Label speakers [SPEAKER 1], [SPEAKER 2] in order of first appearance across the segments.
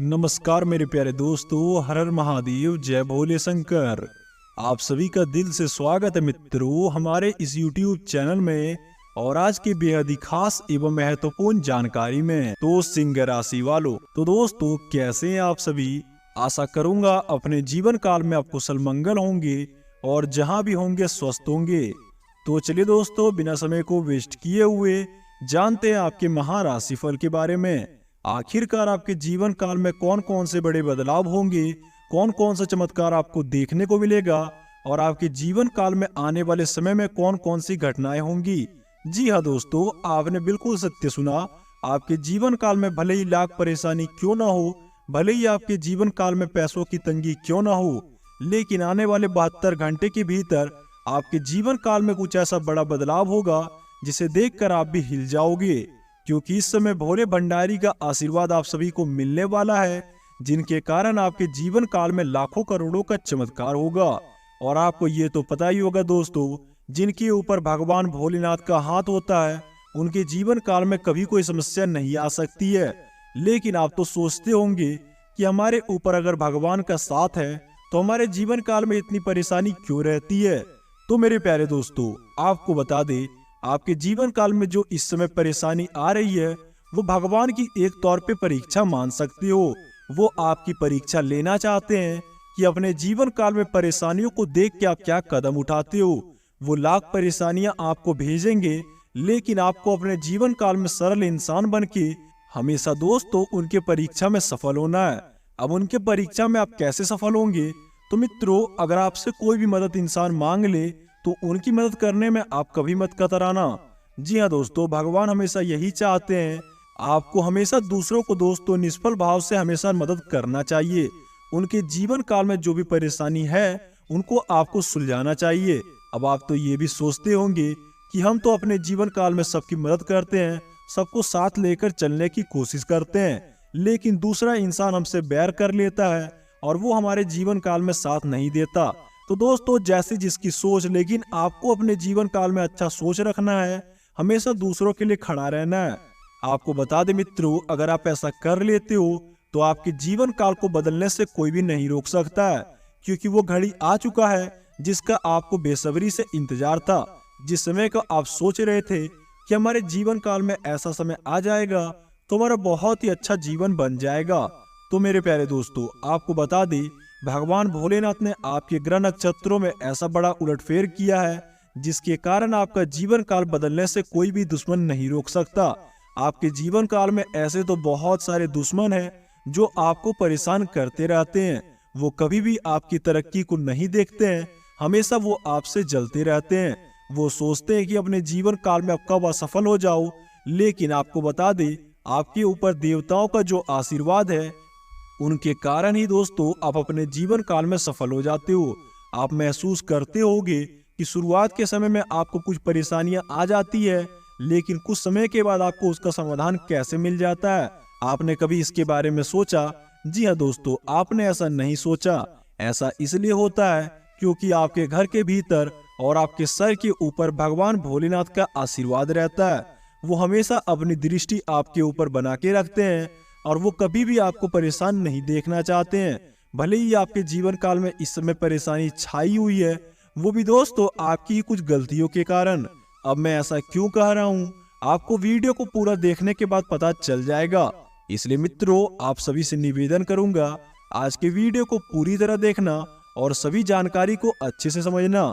[SPEAKER 1] नमस्कार मेरे प्यारे दोस्तों, हर हर महादेव, जय भोले शंकर। आप सभी का दिल से स्वागत है मित्रों हमारे इस YouTube चैनल में। और आज की बेहद ही खास एवं महत्वपूर्ण जानकारी में तो सिंह राशि वालों, तो दोस्तों कैसे हैं आप सभी। आशा करूंगा अपने जीवन काल में आप कुशल मंगल होंगे और जहां भी होंगे स्वस्थ होंगे। तो चलिए दोस्तों, बिना समय को वेस्ट किए हुए जानते हैं आपके महाराशिफल के बारे में। आखिरकार आपके जीवन काल में कौन कौन से बड़े बदलाव होंगे, कौन कौन सा चमत्कार आपको देखने को मिलेगा और आपके जीवन काल में आने वाले समय में कौन कौन सी घटनाएं होंगी। जी हाँ दोस्तों, आपने बिल्कुल सत्य सुना। आपके जीवन काल में भले ही लाख परेशानी क्यों ना हो, भले ही आपके जीवन काल में पैसों की तंगी क्यों ना हो, लेकिन आने वाले 72 घंटे के भीतर आपके जीवन काल में कुछ ऐसा बड़ा बदलाव होगा जिसे देखकर आप भी हिल जाओगे। क्योंकि इस समय भोले भंडारी का आशीर्वाद आप सभी को मिलने वाला है, जिनके कारण आपके जीवन काल में लाखों करोड़ों का चमत्कार होगा। और आपको ये तो पता ही होगा दोस्तों, जिनके ऊपर भगवान भोलेनाथ का हाथ होता है उनके जीवन काल में कभी कोई समस्या नहीं आ सकती है। लेकिन आप तो सोचते होंगे कि हमारे ऊपर अगर भगवान का साथ है तो हमारे जीवन काल में इतनी परेशानी क्यों रहती है। तो मेरे प्यारे दोस्तों, आपको बता दे, आपके जीवन काल में जो इस समय परेशानी आ रही है वो भगवान की एक तौर पे परीक्षा मान सकते हो। वो आपकी परीक्षा लेना चाहते हैं कि अपने जीवन काल में परेशानियों को देख के आप क्या कदम उठाते हो। वो लाख परेशानियां आपको भेजेंगे, लेकिन आपको अपने जीवन काल में सरल इंसान बन के हमेशा दोस्तों उनके परीक्षा में सफल होना है। अब उनके परीक्षा में आप कैसे सफल होंगे, तो मित्रों अगर आपसे कोई भी मदद इंसान मांग ले तो उनकी मदद करने में आप कभी मत कतराना। जी हाँ दोस्तों, भगवान हमेशा यही चाहते हैं, आपको हमेशा दूसरों को दोस्तों निष्फल भाव से हमेशा मदद करना चाहिए। उनके जीवन काल में जो भी परेशानी है उनको आपको सुलझाना चाहिए। अब आप तो ये भी सोचते होंगे कि हम तो अपने जीवन काल में सबकी मदद करते हैं, सबको साथ लेकर चलने की कोशिश करते हैं, लेकिन दूसरा इंसान हमसे बैर कर लेता है और वो हमारे जीवन काल में साथ नहीं देता। तो दोस्तों जैसी जिसकी सोच, लेकिन आपको अपने जीवन काल में अच्छा सोच रखना है, हमेशा दूसरों के लिए खड़ा रहना है। आपको बता दे मित्रों, अगर आप ऐसा कर लेते हो तो आपके जीवन काल को बदलने से कोई भी नहीं रोक सकता है, क्योंकि वो घड़ी आ चुका है जिसका आपको बेसब्री से इंतजार था। जिस समय का आप सोच रहे थे कि हमारे जीवन काल में ऐसा समय आ जाएगा तो हमारा बहुत ही अच्छा जीवन बन जाएगा। तो मेरे प्यारे दोस्तों, आपको बता दें, भगवान भोलेनाथ ने आपके ग्रह नक्षत्रों में ऐसा बड़ा उलटफेर किया है जिसके कारण आपका जीवन काल बदलने से कोई भी दुश्मन नहीं रोक सकता। आपके जीवन काल में ऐसे तो बहुत सारे दुश्मन हैं जो आपको परेशान करते रहते हैं। वो कभी भी आपकी तरक्की को नहीं देखते हैं, हमेशा वो आपसे जलते रहते हैं। वो सोचते हैं कि अपने जीवन काल में आप कब असफल हो जाओ, लेकिन आपको बता दे, आपके ऊपर देवताओं का जो आशीर्वाद है उनके कारण ही दोस्तों आप अपने जीवन काल में सफल हो जाते हो। आप महसूस करते होगे कि शुरुआत के समय में आपको कुछ परेशानियां आ जाती है, लेकिन कुछ समय के बाद आपको उसका समाधान कैसे मिल जाता है। आपने कभी इसके बारे में सोचा? जी हाँ दोस्तों, आपने ऐसा नहीं सोचा। ऐसा इसलिए होता है क्योंकि आपके घर के भीतर और आपके सर के ऊपर भगवान भोलेनाथ का आशीर्वाद रहता है। वो हमेशा अपनी दृष्टि आपके ऊपर बना के रखते हैं और वो कभी भी आपको परेशान नहीं देखना चाहते हैं। भले ही आपके जीवन काल में इस समय परेशानी छाई हुई है, वो भी दोस्तों आपकी ही कुछ गलतियों के कारण। अब मैं ऐसा क्यों कह रहा हूँ, आपको वीडियो को पूरा देखने के बाद पता चल जाएगा। इसलिए मित्रों आप सभी से निवेदन करूंगा, आज के वीडियो को पूरी तरह देखना और सभी जानकारी को अच्छे से समझना,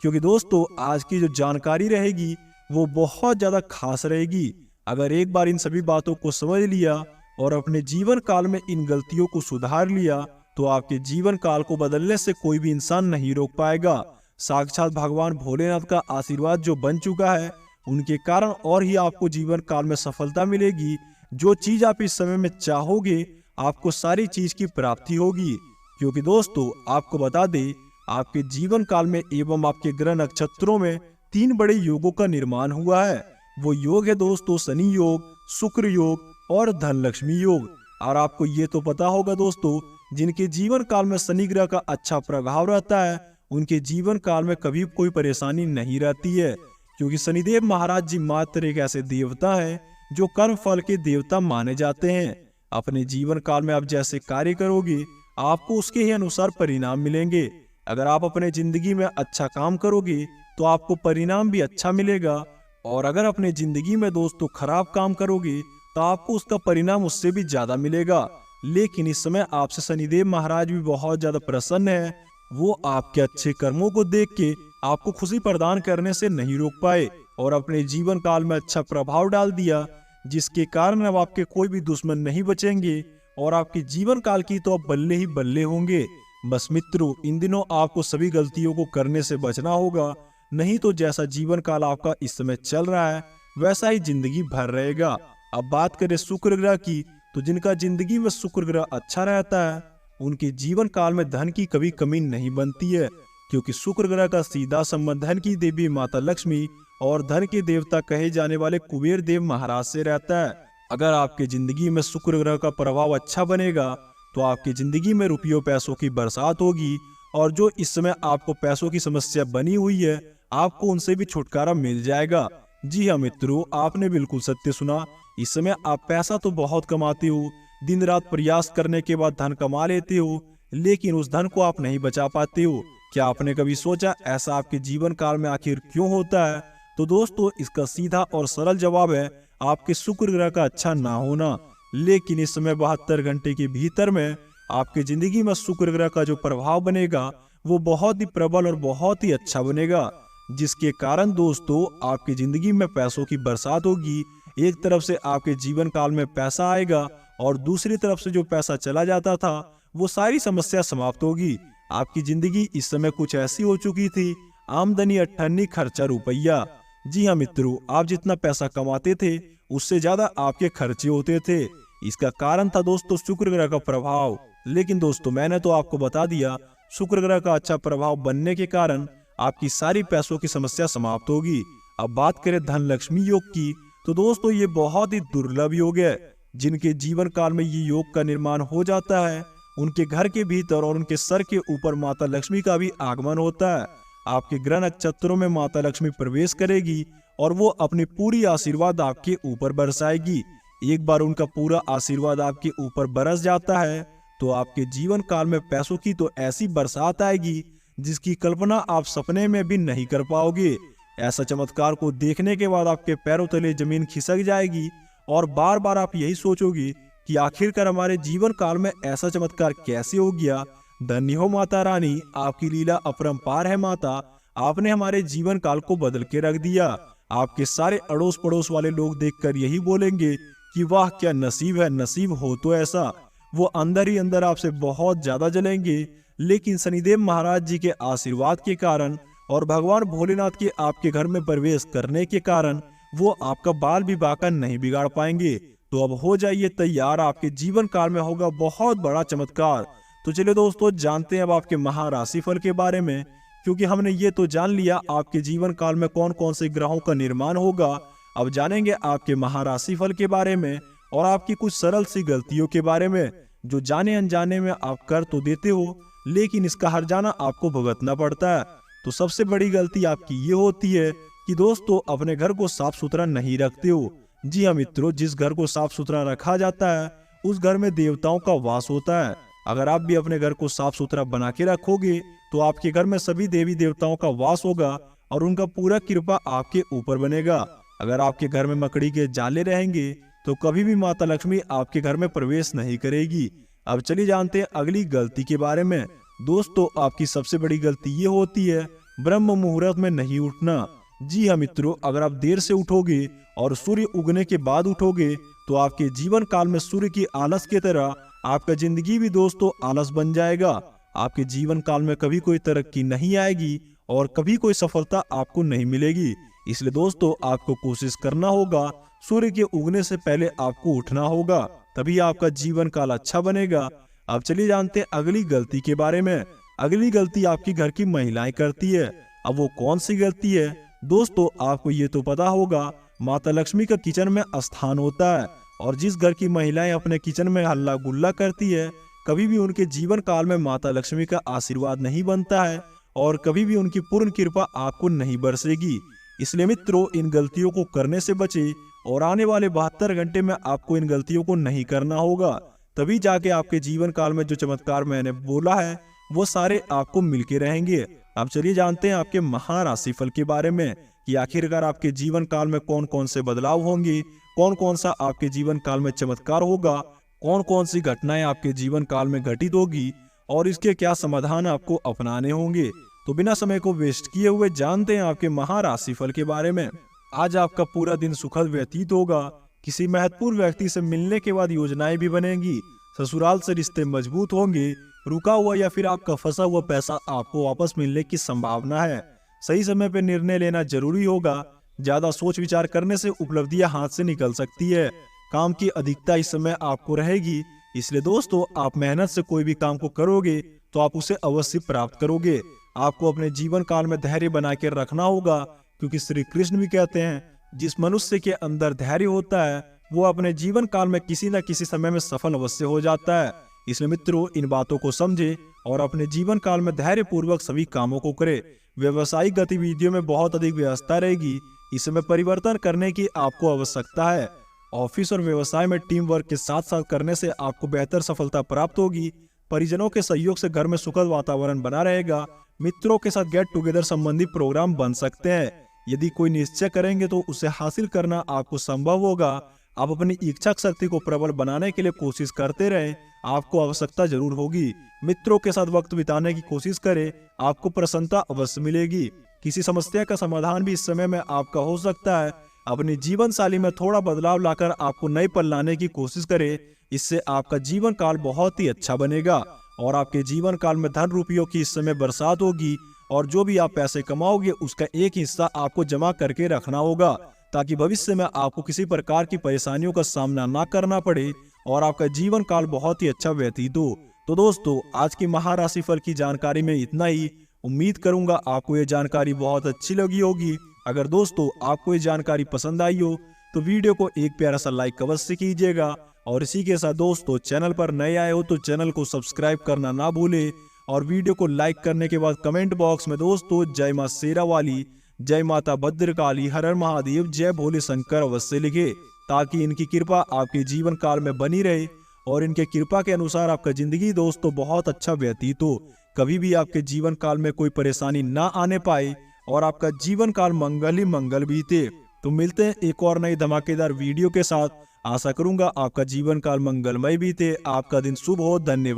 [SPEAKER 1] क्योंकि दोस्तों आज की जो जानकारी रहेगी वो बहुत ज्यादा खास रहेगी। अगर एक बार इन सभी बातों को समझ लिया और अपने जीवन काल में इन गलतियों को सुधार लिया तो आपके जीवन काल को बदलने से कोई भी इंसान नहीं रोक पाएगा। साक्षात भगवान भोलेनाथ का आशीर्वाद जो बन चुका है, उनके कारण और ही आपको जीवन काल में सफलता मिलेगी। जो चीज आप इस समय में चाहोगे आपको सारी चीज की प्राप्ति होगी। क्योंकि दोस्तों आपको बता दे, आपके जीवन काल में एवं आपके ग्रह नक्षत्रों में 3 बड़े योगों का निर्माण हुआ है। वो योग है दोस्तों शनि योग, शुक्र योग और धन लक्ष्मी योग। और आपको ये तो पता होगा दोस्तों, जिनके जीवन काल में शनि ग्रह का अच्छा प्रभाव रहता है उनके जीवन काल में कभी कोई परेशानी नहीं रहती है, क्योंकि शनिदेव महाराज जी मात्र एक ऐसे देवता है जो कर्म फल के देवता माने जाते हैं। अपने जीवन काल में आप जैसे कार्य करोगे आपको उसके ही अनुसार परिणाम मिलेंगे। अगर आप अपने जिंदगी में अच्छा काम करोगे तो आपको परिणाम भी अच्छा मिलेगा, और अगर अपने जिंदगी में दोस्तों खराब काम करोगे तो आपको उसका परिणाम उससे भी ज्यादा मिलेगा। लेकिन इस समय आपसे शनिदेव महाराज भी बहुत ज्यादा प्रसन्न है। वो आपके अच्छे कर्मों को देख के आपको खुशी प्रदान करने से नहीं रोक पाए और अपने जीवन काल में अच्छा प्रभाव डाल दिया, जिसके कारण अब आपके कोई भी दुश्मन नहीं बचेंगे और आपके जीवन काल की तो अब बल्ले ही बल्ले होंगे। बस मित्रों, इन दिनों आपको सभी गलतियों को करने से बचना होगा, नहीं तो जैसा जीवन काल आपका इस समय चल रहा है वैसा ही जिंदगी भर रहेगा। अब बात करें शुक्र ग्रह की, तो जिनका जिंदगी में शुक्र ग्रह अच्छा रहता है उनके जीवन काल में धन की कभी कमी नहीं बनती है, क्योंकि शुक्र ग्रह का सीधा संबंध धन की देवी माता लक्ष्मी और धन के देवता कहे जाने वाले कुबेर देव महाराज से रहता है। अगर आपके जिंदगी में शुक्र ग्रह का प्रभाव अच्छा बनेगा तो आपकी जिंदगी में रुपयों पैसों की बरसात होगी, और जो इस समय आपको पैसों की समस्या बनी हुई है आपको उनसे भी छुटकारा मिल जाएगा। जी हाँ मित्रों, आपने बिल्कुल सत्य सुना। इस समय आप पैसा तो बहुत कमाते हो, दिन रात प्रयास करने के बाद धन कमा लेते हो, लेकिन उस धन को आप नहीं बचा पाते हो। क्या आपने कभी सोचा ऐसा आपके जीवन काल में आखिर क्यों होता है? तो दोस्तों, इसका सीधा और सरल जवाब है आपके शुक्र ग्रह का अच्छा ना होना। लेकिन इस समय 72 घंटे के भीतर में आपके जिंदगी में शुक्र ग्रह का जो प्रभाव बनेगा वो बहुत ही प्रबल और बहुत ही अच्छा बनेगा, जिसके कारण दोस्तों आपकी जिंदगी में पैसों की बरसात होगी। एक तरफ से आपके जीवन काल में पैसा आएगा और दूसरी तरफ से जो पैसा चला जाता था वो सारी समस्या समाप्त होगी। आपकी जिंदगी इस समय कुछ ऐसी हो चुकी थी, आमदनी 98 खर्चा रुपया। जी हाँ मित्रों, आप जितना पैसा कमाते थे उससे ज्यादा आपके खर्चे होते थे। इसका कारण था दोस्तों शुक्र ग्रह का प्रभाव। लेकिन दोस्तों, मैंने तो आपको बता दिया शुक्र ग्रह का अच्छा प्रभाव बनने के कारण आपकी सारी पैसों की समस्या समाप्त होगी। अब बात करें धन लक्ष्मी योग की, तो दोस्तों ये बहुत ही दुर्लभ योग है। जिनके जीवन काल में ये योग का निर्माण हो जाता है उनके घर के भीतर और उनके सर के ऊपर माता लक्ष्मी का भी आगमन होता है। आपके ग्रह नक्षत्रों में माता लक्ष्मी प्रवेश करेगी और वो अपनी पूरी आशीर्वाद आपके ऊपर बरसाएगी। एक बार उनका पूरा आशीर्वाद आपके ऊपर बरस जाता है तो आपके जीवन काल में पैसों की तो ऐसी बरसात आएगी जिसकी कल्पना आप सपने में भी नहीं कर पाओगे। ऐसा चमत्कार को देखने के बाद आपके पैरों तले जमीन खिसक जाएगी और बार बार आप यही सोचोगे कि आखिरकार हमारे जीवन काल में ऐसा चमत्कार कैसे हो गया। धन्य हो माता रानी, आपकी लीला अपरंपार है माता, आपने हमारे जीवन काल को बदल के रख दिया। आपके सारे अड़ोस पड़ोस वाले लोग देखकर यही बोलेंगे कि वाह क्या नसीब है, नसीब हो तो ऐसा। वो अंदर ही अंदर आपसे बहुत ज्यादा जलेंगे, लेकिन शनिदेव महाराज जी के आशीर्वाद के कारण और भगवान भोलेनाथ के आपके घर में प्रवेश करने के कारण वो आपका बाल भी बाका नहीं बिगाड़ पाएंगे। तो अब हो जाइए तैयार, आपके जीवन काल में होगा बहुत बड़ा चमत्कार। तो चलिए दोस्तों, जानते हैं अब आपके महाराशि फल के बारे में, क्योंकि हमने ये तो जान लिया आपके जीवन काल में कौन कौन से ग्रहों का निर्माण होगा। अब जानेंगे आपके महाराशि फल के बारे में और आपकी कुछ सरल सी गलतियों के बारे में जो जाने अनजाने में आप कर तो देते हो, लेकिन इसका हर्जाना आपको भुगतना पड़ता है। तो सबसे बड़ी गलती आपकी ये होती है कि दोस्तों अपने घर को साफ सुथरा नहीं रखते हो। जी हाँ मित्रों, जिस घर को साफ सुथरा रखा जाता है उस घर में देवताओं का वास होता है। अगर आप भी अपने घर को साफ सुथरा बना के रखोगे तो आपके घर में सभी देवी देवताओं का वास होगा और उनका पूरा कृपा आपके ऊपर बनेगा। अगर आपके घर में मकड़ी के जाले रहेंगे तो कभी भी माता लक्ष्मी आपके घर में प्रवेश नहीं करेगी। अब चलिए जानते हैं अगली गलती के बारे में। दोस्तों, आपकी सबसे बड़ी गलती ये होती है ब्रह्म मुहूर्त में नहीं उठना। जी हाँ मित्रों, अगर आप देर से उठोगे और सूर्य उगने के बाद उठोगे तो आपके जीवन काल में सूर्य की आलस की तरह आपका जिंदगी भी दोस्तों आलस बन जाएगा। आपके जीवन काल में कभी कोई तरक्की नहीं आएगी और कभी कोई सफलता आपको नहीं मिलेगी। इसलिए दोस्तों आपको कोशिश करना होगा, सूर्य के उगने से पहले आपको उठना होगा, तभी आपका जीवन काल अच्छा बनेगा। अब चलिए जानते हैं अगली गलती के बारे में। अगली गलती आपकी घर की महिलाएं करती है। अब वो कौन सी गलती है? दोस्तों, आपको ये तो पता होगा माता लक्ष्मी का किचन में स्थान होता है, और जिस घर की महिलाएं अपने किचन में हल्ला गुल्ला करती है कभी भी उनके जीवन काल में माता लक्ष्मी का आशीर्वाद नहीं बनता है और कभी भी उनकी पूर्ण कृपा आपको नहीं बरसेगी। इसलिए मित्रों, इन गलतियों को करने से बचे और आने वाले 72 घंटे में आपको इन गलतियों को नहीं करना होगा। तभी जाके आपके जीवन काल में जो चमत्कार मैंने बोला है वो सारे आपको मिलके रहेंगे। अब चलिए जानते हैं आपके महाराशिफल के बारे में कि आखिरकार आपके जीवन काल में कौन कौन से बदलाव होंगे, कौन कौन सा आपके जीवन काल में चमत्कार होगा, कौन कौन सी घटनाएं आपके जीवन काल में घटित होगी और इसके क्या समाधान आपको अपनाने होंगे। तो बिना समय को वेस्ट किए हुए जानते हैं आपके महाराशिफल के बारे में। आज आपका पूरा दिन सुखद व्यतीत होगा। किसी महत्वपूर्ण व्यक्ति से मिलने के बाद योजनाएं भी बनेंगी। ससुराल से रिश्ते मजबूत होंगे। रुका हुआ या फिर आपका फंसा हुआ पैसा आपको वापस मिलने की संभावना है। सही समय पर निर्णय लेना जरूरी होगा। ज्यादा सोच विचार करने से उपलब्धियां हाथ से निकल सकती है। काम की अधिकता इस समय आपको रहेगी, इसलिए दोस्तों आप मेहनत से कोई भी काम को करोगे तो आप उसे अवश्य प्राप्त करोगे। आपको अपने जीवन काल में धैर्य बना के रखना होगा, क्योंकि श्री कृष्ण भी कहते हैं जिस मनुष्य के अंदर धैर्य होता है वो अपने जीवन काल में किसी न किसी समय में सफल अवश्य हो जाता है। इसलिए मित्रों इन बातों को समझे और अपने जीवन काल में धैर्य पूर्वक सभी कामों को करे। व्यवसायिक गतिविधियों में बहुत अधिक व्यस्तता रहेगी। इस समय परिवर्तन करने की आपको आवश्यकता है। ऑफिस और व्यवसाय में टीम वर्क के साथ साथ करने से आपको बेहतर सफलता प्राप्त होगी। परिजनों के सहयोग से घर में सुखद वातावरण बना रहेगा। मित्रों के साथ गेट टुगेदर संबंधी प्रोग्राम बन सकते हैं। यदि कोई निश्चय करेंगे तो उसे हासिल करना आपको संभव होगा। आप अपनी इच्छा शक्ति को प्रबल बनाने के लिए कोशिश करते रहें। आपको आवश्यकता जरूर होगी। मित्रों के साथ वक्त बिताने की कोशिश करें, आपको प्रसन्नता अवश्य मिलेगी। किसी समस्या का समाधान भी इस समय में आपका हो सकता है। अपनी जीवन शैली में थोड़ा बदलाव लाकर आपको नए पल लाने की कोशिश करें। इससे आपका जीवन काल बहुत ही अच्छा बनेगा और आपके जीवन काल में धन रुपयों की इस समय बरसात होगी। और जो भी आप पैसे कमाओगे उसका एक हिस्सा आपको जमा करके रखना होगा, ताकि भविष्य में आपको किसी प्रकार की परेशानियों का सामना ना करना पड़े और आपका जीवन काल बहुत ही अच्छा व्यतीत हो। तो दोस्तों आज की महाराशिफल की जानकारी में इतना ही। उम्मीद करूंगा आपको ये जानकारी बहुत अच्छी लगी होगी। अगर दोस्तों आपको ये जानकारी पसंद आई हो तो वीडियो को एक प्यारा सा लाइक अवश्य कीजिएगा। और इसी के साथ दोस्तों चैनल पर नए आए हो तो चैनल को सब्सक्राइब करना ना भूले। और वीडियो को लाइक करने के बाद कमेंट बॉक्स में दोस्तों जय मां शेरा वाली, जय माता भद्रकाली, हर हर महादेव, जय भोले शंकर अवश्य लिखे, ताकि इनकी कृपा आपके जीवन काल में बनी रहे और इनके कृपा के अनुसार आपका जिंदगी दोस्तों बहुत अच्छा व्यतीत हो। कभी भी आपके जीवन काल में कोई परेशानी ना आने पाए और आपका जीवन काल मंगल ही मंगल बीते। तो मिलते हैं एक और नई धमाकेदार वीडियो के साथ। आशा करूंगा आपका जीवन काल मंगलमय बीते। आपका दिन शुभ हो। धन्यवाद।